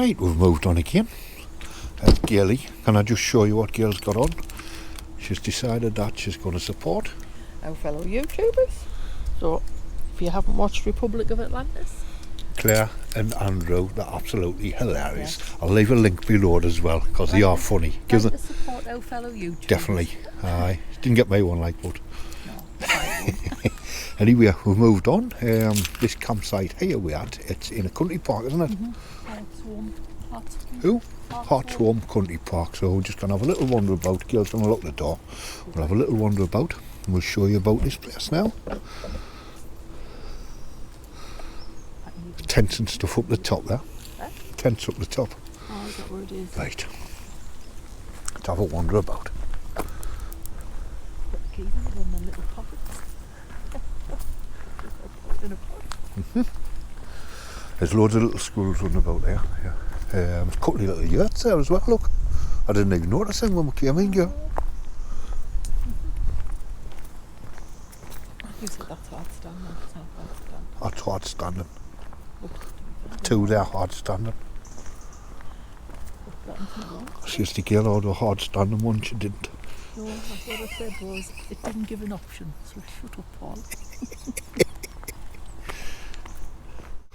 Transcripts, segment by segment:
Right, we've moved on again. That's Gailey. Can I just show you what Gail's got on? She's decided that she's going to support our fellow YouTubers. So, if you haven't watched Republic of Atlantis, Claire and Andrew, they're absolutely hilarious. Yeah. I'll leave a link below it as well because they are funny. Give them to support our fellow YouTubers. Definitely. Aye. Didn't get me one like, but no. Anyway, we've moved on. This campsite here we had, it's in a country park, isn't it? Hartsholme Country Park. So we're just going to have a little wander about. Girls going to lock the door. We'll have a little wander about and we'll show you about this place now. Tents and stuff up the top there. Tents up the top. Oh, is that where it is? Right. Let's have a wander about. There's loads of little squirrels running about there. Yeah. A couple of little yurts there as well, look. I didn't even notice them when we came in, girl. You said that's hard standing. That's hard standing. Two there, hard standing. She used to get out of hard standing one, she didn't. No, that's what I said was, it didn't give an option, so shut up, Paul.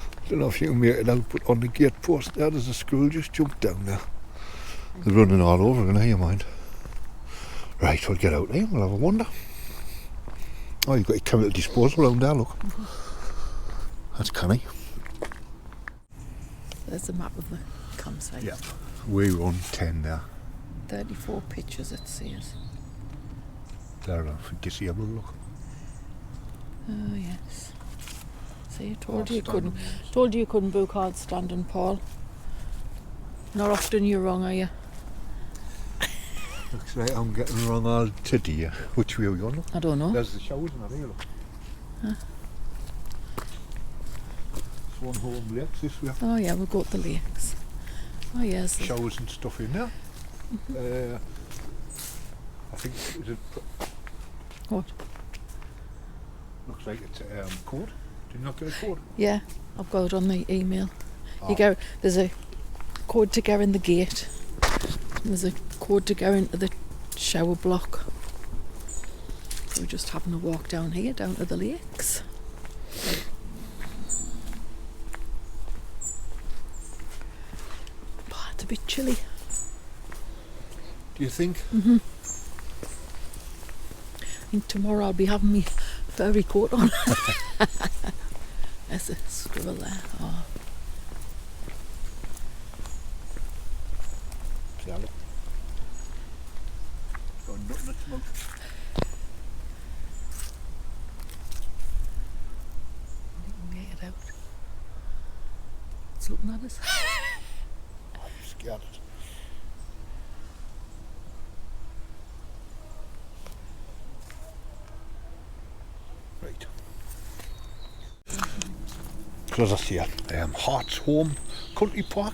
I don't know if you can make it out, but on the gate post there, there's a squirrel just jumped down there. They're running all over, and you mind. Right, we'll get out there, we'll have a wander. Oh, you've got your chemical disposal around there, look. That's canny. There's the map of the campsite. Yeah, we run 10 there. 34 pictures it says. They're for disabled, look. Oh yes. See, told you couldn't book hard standing, Paul. Not often you're wrong, are you? Looks like I'm getting wrong all today. Which way are we going? I don't know. There's the showers in there, look. Huh? Swanholme lakes this way. Oh yeah, we'll go to the lakes. Oh yes. Showers and stuff in there. I think is it. What? Looks like it's code. Did you not get a code? Yeah, I've got it on the email. Oh. You go. There's a code to go in the gate. There's a code to go into the shower block. So we're just having a walk down here, down to the lakes. Oh, it's a bit chilly. Do you think? Mm-hmm. I think tomorrow I'll be having my furry coat on. There's a squirrel there. Oh. Yeah, look. Got nothing to smoke. I think we'll get it out. It's looking at us. I'm scared. Right. So as I say, Hartsholme Country Park.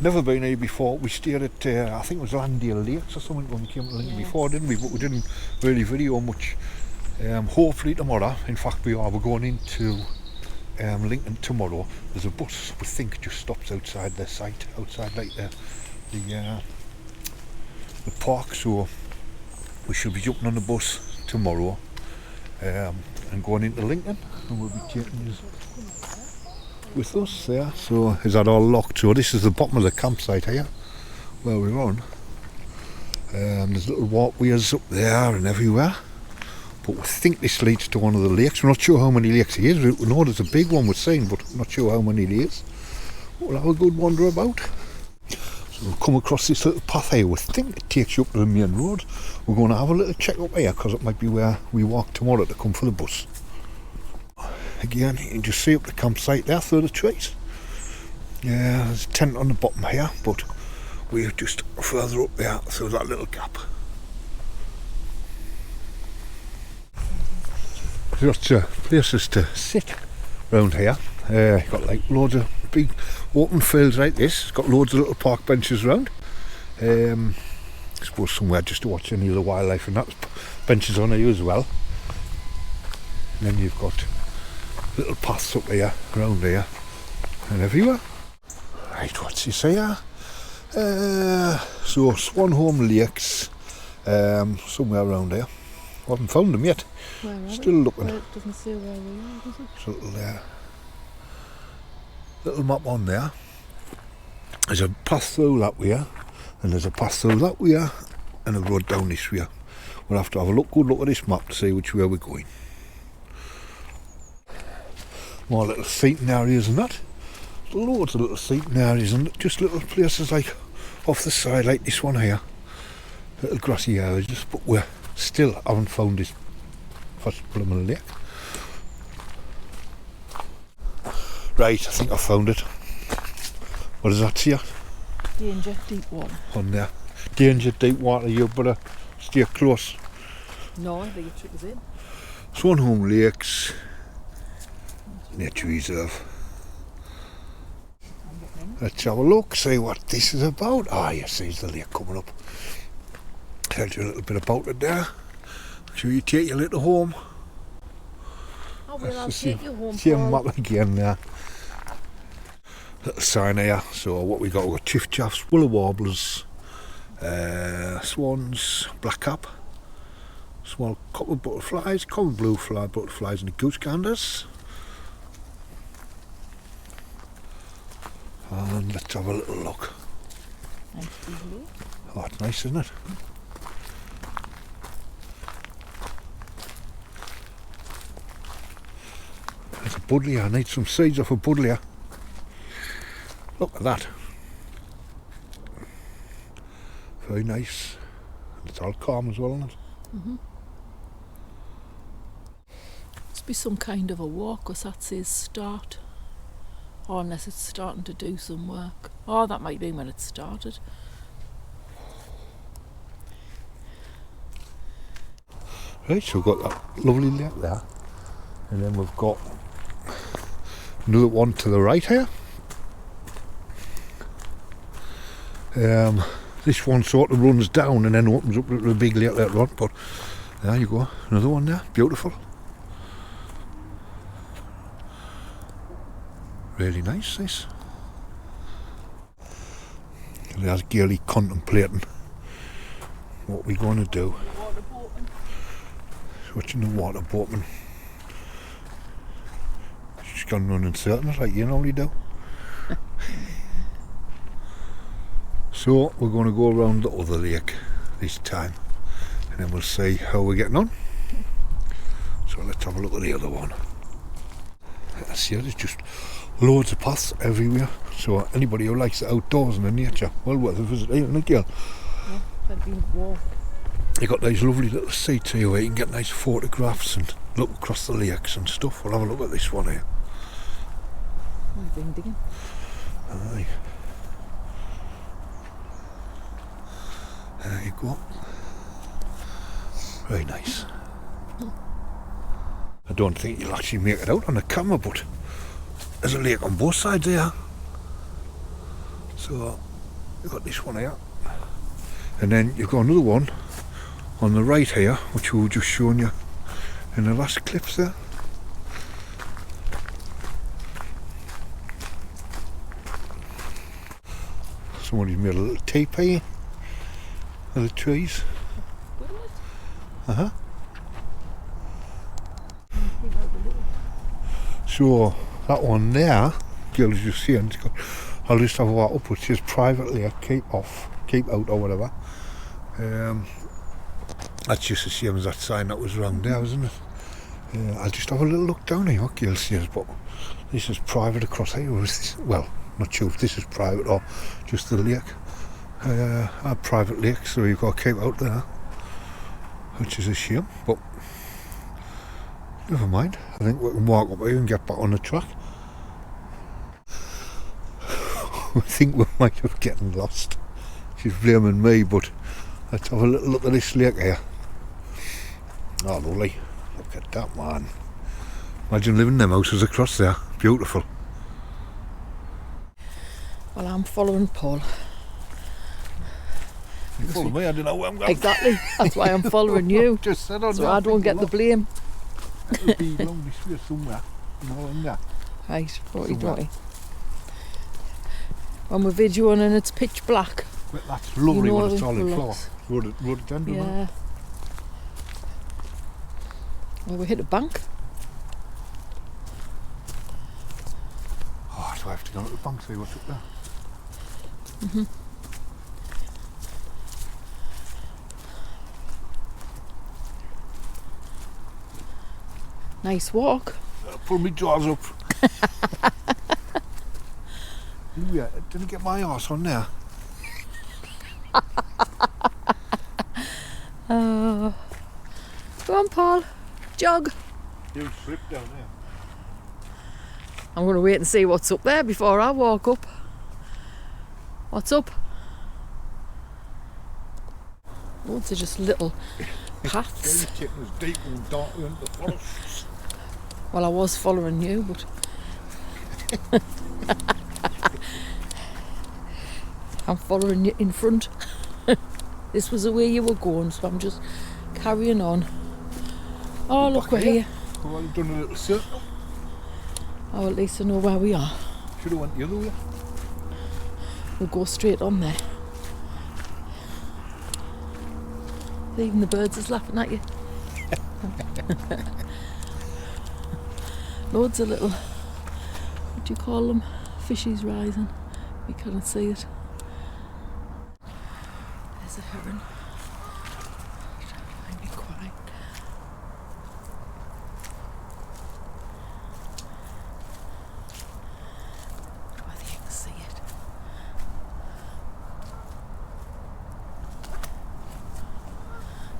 Never been here before. We stayed at, I think it was Landale Lakes or something when we came to Lincoln before, didn't we? But we didn't really video much. Hopefully tomorrow, in fact we're going into Lincoln tomorrow. There's a bus, we think, just stops outside the site, outside like the park, so we should be jumping on the bus tomorrow and going into Lincoln, and we'll be taking you with us there. So is that all locked? So this is the bottom of the campsite here where we're on. There's little walkways up there and everywhere, but we think this leads to one of the lakes. We're not sure how many lakes it is. We know there's a big one we're seeing, but not sure how many there is. We'll have a good wander about. So we'll come across this little path here. We think it takes you up to the main road. We're going to have a little check up here because it might be where we walk tomorrow to come for the bus. Again, you can just see up the campsite there through the trees. Yeah, there's a tent on the bottom here, but we're just further up there through that little gap. There's lots of places to sit around here. Got like loads of big open fields like this. It's got loads of little park benches around. I suppose somewhere just to watch any of the wildlife, and that's benches on here as well. And then you've got little paths up here, around here, and everywhere. Right, what's this here? So Swanholme Lakes, somewhere around there. I haven't found them yet. Where are Still they? looking. Well, it doesn't say where they are, does it? There's a little map on there. There's a path through that way, and there's a path through that way, and a road down this way. We'll have to have a good look at this map to see which way we're going. More little seating areas and that. Loads of little seating areas and just little places like off the side like this one here. Little grassy areas, but we still haven't found this first blooming lake. Right, I think I found it. What does that say? Danger, deep water. On there. Danger, deep water, you better stay close. No, I think it took us in. Swanholme Lakes, Nature Reserve. Let's have a look, see what this is about. Ah, yes, there's the lake coming up. Tell you a little bit about it there. Make sure you take your little home. Oh, well, I'll take you home, Same Paul. map again there. Little sign here. So what we got? We got chiff chaffs, willow warblers, swans, blackcap, small copper butterflies, common blue fly butterflies, and the goose ganders. And let's have a little look. Nice blue. Oh, it's nice, isn't it? There's a buddleia. I need some seeds off a buddleia. Look at that. Very nice. And it's all calm as well, isn't it? Mm-hmm. Must be some kind of a walk, because that says start. Or unless it's starting to do some work. Oh, that might be when it started. Right, so we've got that lovely lake there. And then we've got another one to the right here. This one sort of runs down and then opens up to the big lake later on, but there you go, another one there, beautiful. Really nice, this. And there's Gailey contemplating what we're going to do. She's watching the water boatman. She's gone running circles like you normally do. So we're going to go around the other lake this time, and then we'll see how we're getting on. So let's have a look at the other one. See, there's just loads of paths everywhere. So anybody who likes the outdoors and the nature, well worth a visit, ain't it, girl? Yeah, that'd be a walk. You got these lovely little seats here where you can get nice photographs and look across the lakes and stuff. We'll have a look at this one here. I've been digging. Aye. There you go. Very nice. I don't think you'll actually make it out on the camera, but there's a lake on both sides here. So you've got this one here, and then you've got another one on the right here, which we were just showing you in the last clips there. Somebody's made a little teepee of the trees. Uh-huh. So that one there, girls just see, and it's got, I'll just have a walk up, which is privately, keep out or whatever. That's just the same as that sign that was round there, isn't it? I'll just have a little look down here, what girls says, but this is private across here. Well, not sure if this is private or just the lake. Our private lake, so you've got to keep out there, which is a shame, but never mind. I think we can walk up here and get back on the track. I think we might have gotten lost. She's blaming me, but let's have a little look at this lake here. Oh, lovely. Look at that, man. Imagine living in them houses across there. Beautiful. Well, I'm following Paul. You follow me, I don't know where I'm going. Exactly. That's why I'm following you. Just sit on So I don't get the blame. It'll be along this way somewhere. No, in there. Right, righty. when we're videoing and it's pitch black. But that's lovely You know when it's all in the flower. Rhododendron. Yeah. Well, we hit a bank. Oh, so I have to go to the bank, see what's up there. Mhm. Nice walk. Pull my jaws up. Ooh, yeah, didn't get my arse on there. Go on, Paul. Jog. You slipped down there. I'm going to wait and see what's up there before I walk up. What's up? Loads of just little paths. Very taking us deep and dark into the forests. Well, I was following you, but I'm following you in front. This was the way you were going, so I'm just carrying on. Oh, look, we're here. Well, you've done a little circle. Oh, at least I know where we are. Should have went the other way. We'll go straight on there. Even the birds is laughing at you. Loads of little, what do you call them? Fishies rising. You can't see it. There's a heron. Trying to be quiet. I think you can see it.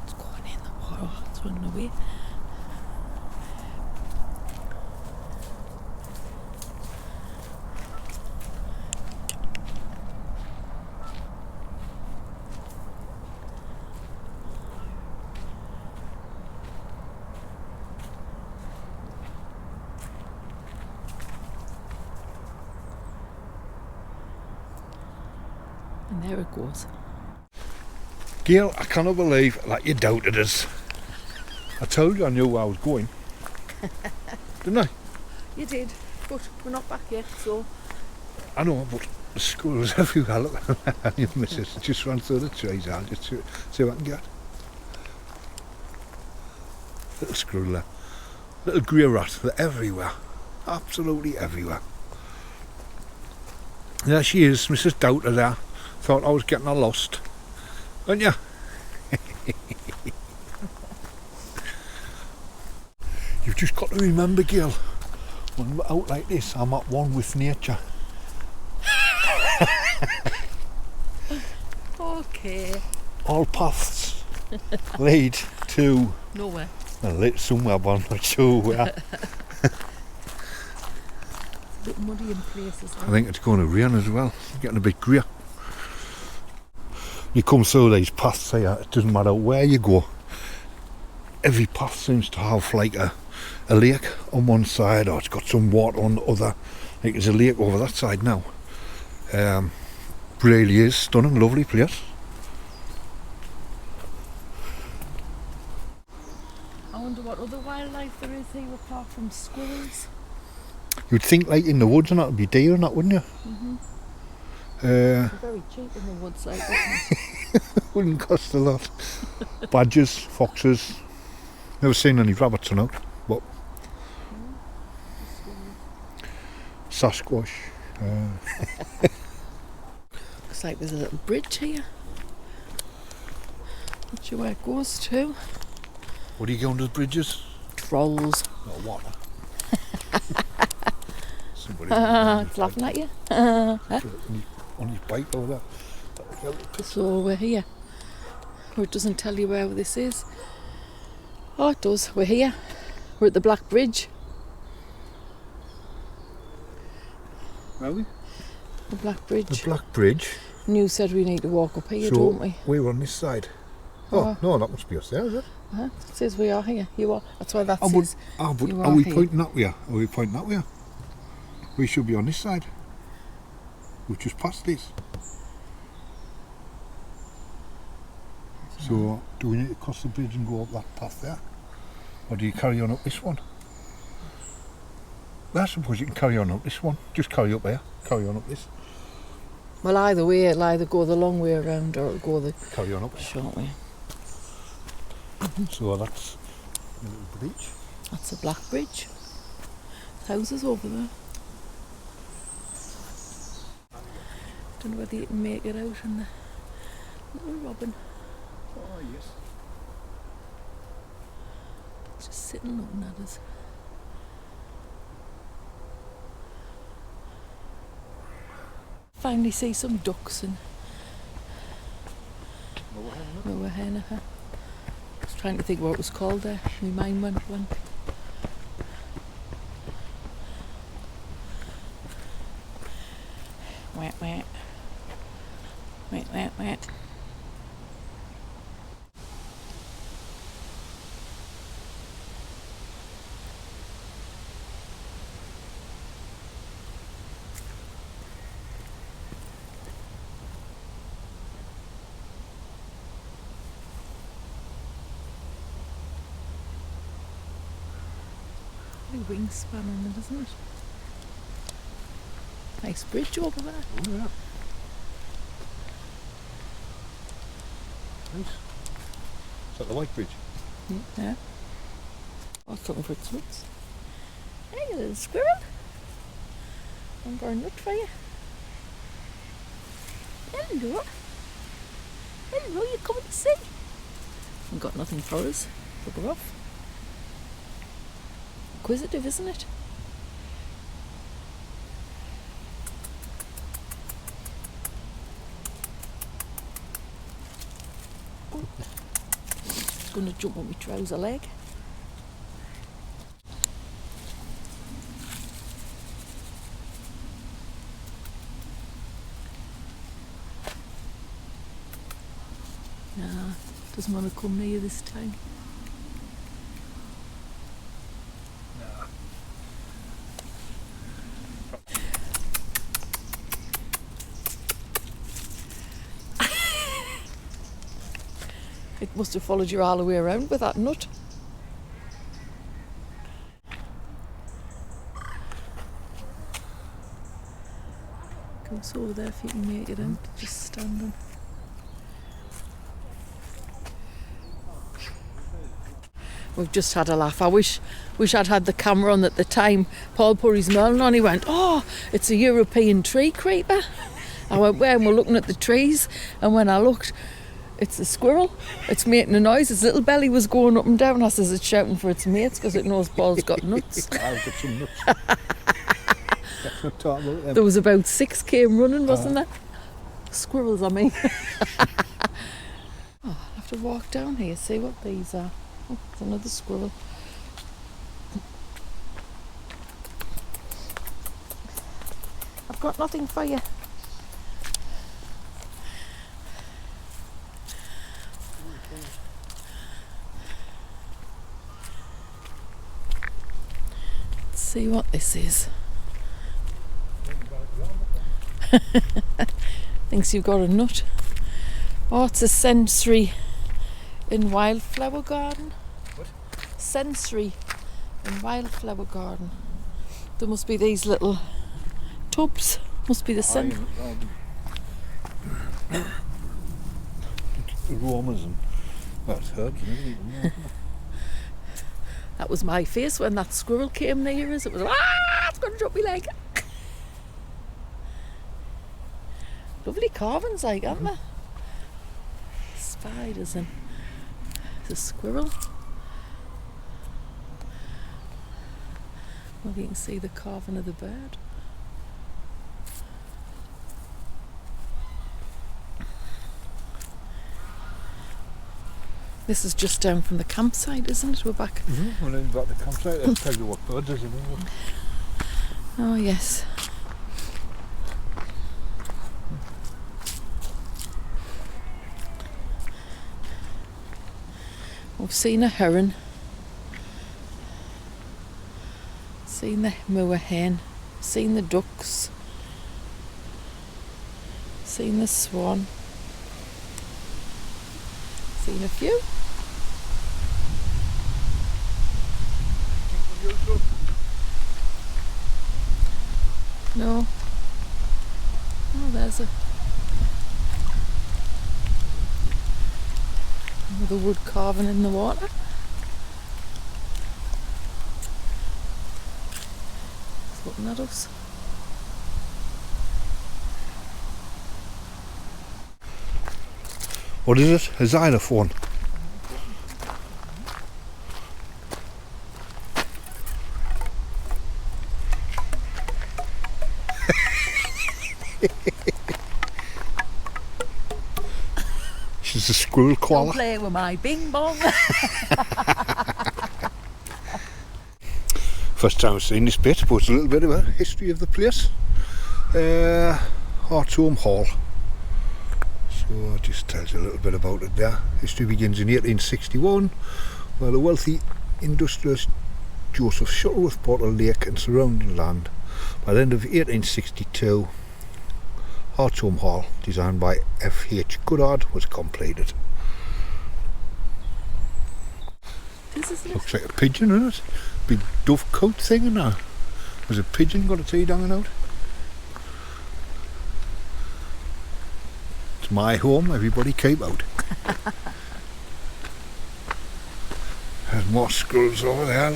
It's going in the water. It's running away. And there it goes. Gail, I cannot believe that you doubted us. I told you I knew where I was going. Didn't I? You did, but we're not back yet, so. I know, but the squirrels everywhere. Look at that. Your missus just ran through the trees. I'll just see what I can get. Little squirrel there. Little grey rat. They're everywhere. Absolutely everywhere. There she is, Mrs. Doubter there. Thought I was getting her lost. Weren't you? You've just got to remember, Gail, when we're out like this, I'm at one with nature. Okay. All paths lead to... Nowhere. Well, lead somewhere, but I'm not sure where. It's a bit muddy in places. I think it's going to rain as well. It's getting a bit grey. You come through these paths here, it doesn't matter where you go. Every path seems to have like a lake on one side, or it's got some water on the other. Like there's a lake over that side now. Really is stunning, lovely place. I wonder what other wildlife there is here apart from squirrels. You'd think like in the woods and that would be deer and that, wouldn't you? Mm-hmm. Uh, Very cheap in the woods, like that. wouldn't cost a lot. Badgers, foxes. Never seen any rabbits or not, but Sasquatch. Looks like there's a little bridge here. Not sure where it goes to. What are you going to the bridges? Trolls. Not water. Somebody It's laughing at you. on his bike over there. So we're here. Oh, it doesn't tell you where this is. Oh, it does. We're here. We're at the Black Bridge. Are we? The Black Bridge. The Black Bridge. And you said we need to walk up here, So don't we? we're on this side. Oh, no, that must be us there, is it? It says we are here. You are. That's why that Oh, says but you are we here. pointing that way? Are we pointing that way? We should be on this side. We've just passed this. So, do we need to cross the bridge and go up that path there? Or do you carry on up this one? Well, I suppose you can carry on up this one. Just carry up there. Carry on up this. Well, either way, it'll either go the long way around or it'll go the Carry on up. short way. So that's a little bridge. That's a black bridge. Houses over there. Don't know whether you can make it out in the little robin. Oh, yes. Just sitting looking at us. Finally see some ducks and moor hen. I was trying to think what it was called there. My mind went blank. Wet, wet. Wet, wet, wet. Wingspan on it, isn't it? Nice bridge over there. Oh, yeah. Nice. Is that the white bridge? Yeah. I was looking for its nuts. Hey, you little squirrel. I'm got a nut for you. Hello. Hello, you coming to see? I've got nothing for us. Bugger off. Inquisitive, isn't it? Oh. It's going to jump on my trouser leg. Nah, doesn't want to come near you this time. It must have followed you all the way around with that nut. Come over there if you can make it out, just standing. We've just had a laugh. I wish I'd had the camera on at the time. Paul put his melon on, he went, "Oh, it's a European tree creeper." I went, "Where?" And we're looking at the trees, and when I looked, it's a squirrel. It's making a noise. Its little belly was going up and down. I says it's shouting for its mates because it knows Paul's got nuts. I've got some nuts. Let's not talk about them. There was about 6 came running, wasn't there? Squirrels, I mean. I'll have to walk down here, see what these are. Oh, it's another squirrel. I've got nothing for you. Let's see what this is. Thinks you've got a nut. Oh, it's a sensory in wildflower garden. What? Sensory in wildflower garden. There must be these little tubs. Must be the scent. Aromas and that's herbs and everything. That was my face when that squirrel came near us. It was it's going to drop me leg. Lovely carvings, like, aren't they? Spiders and the squirrel. Well, you can see the carving of the bird. This is just down from the campsite, isn't it? We're back. Mm-hmm. Well, then you've got the campsite. Let's tell you what bird does it. Oh, yes. We've seen a heron, seen the moor hen, seen the ducks, seen the swan, seen a few. No. Oh, there's a Another wood carving in the water. It's looking at us. What is it? A xylophone. She's a squirrel koala. Don't play with my bing bong. First time I've seen this bit, but it's a little bit of a history of the place. Hartsholme Hall. So it just tells you a little bit about it there. History begins in 1861, where the wealthy industrialist Joseph Shuttleworth bought a lake and surrounding land. By the end of 1862, Hartsholme Hall, designed by F.H. Goddard, was completed. This is Looks like a pigeon, isn't it? Big dovecote thing in there. There's a pigeon got its head hanging out. It's my home, everybody keep out. There's more squirrels over there.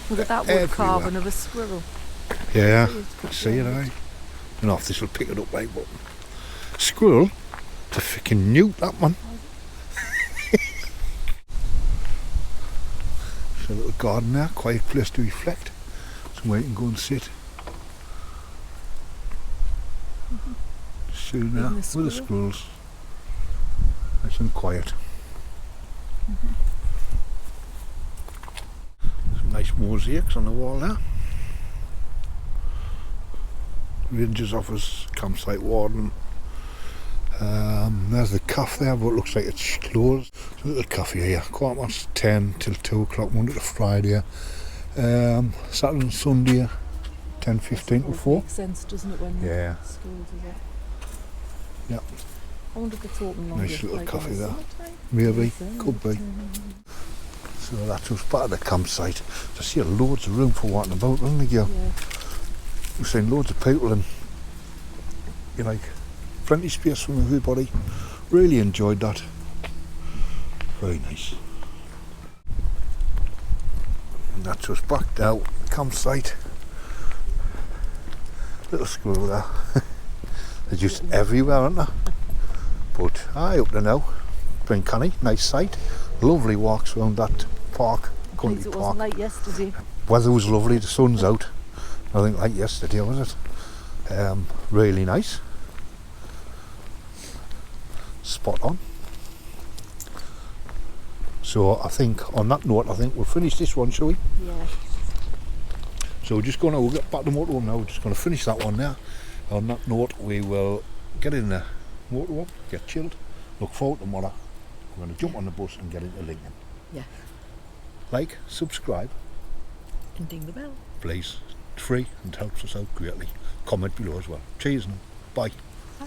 Look at that wood carving of a squirrel. Yeah, see it, I don't know if this will pick it up like, but squirrel, it's a freaking newt, that one. It's a little garden there, quiet place to reflect. Somewhere you can go and sit. Sitting there with the squirrels. Nice and quiet. Some nice mosaics on the wall there. Rangers office, campsite warden. There's the cafe there, but it looks like it's closed. There's a little cafe here, 10:15 till 2 o'clock Monday to Friday. Saturday and Sunday, 10:15 till 4. Makes sense, doesn't it, when Yeah. the schools are there? Yeah. I wonder if it's open longer. Nice little like cafe in the there. summertime. Maybe, could be. So that's just part of the campsite. Just here, loads of room for walking about, isn't there? Yeah. We've seen loads of people and you like plenty of space from everybody. Really enjoyed that. Very nice. And that's us back out campsite. Little squirrel there. They're just everywhere, aren't they? But up to now, been canny, nice sight. Lovely walks around that park, country It park. wasn't like yesterday. Weather was lovely, the sun's out. Nothing like yesterday, was it? Really nice. Spot on. So I think on that note, I think we'll finish this one, shall we? Yeah. So we're just going to, we'll get back to the motorhome now, we're just going to finish that one there. On that note, we will get in the motorhome, get chilled, look forward to tomorrow. We're going to jump on the bus and get into Lincoln. Yeah. Like, subscribe, And ding the bell. please. It's free and helps us out greatly. Comment below as well. Cheers and bye. Bye.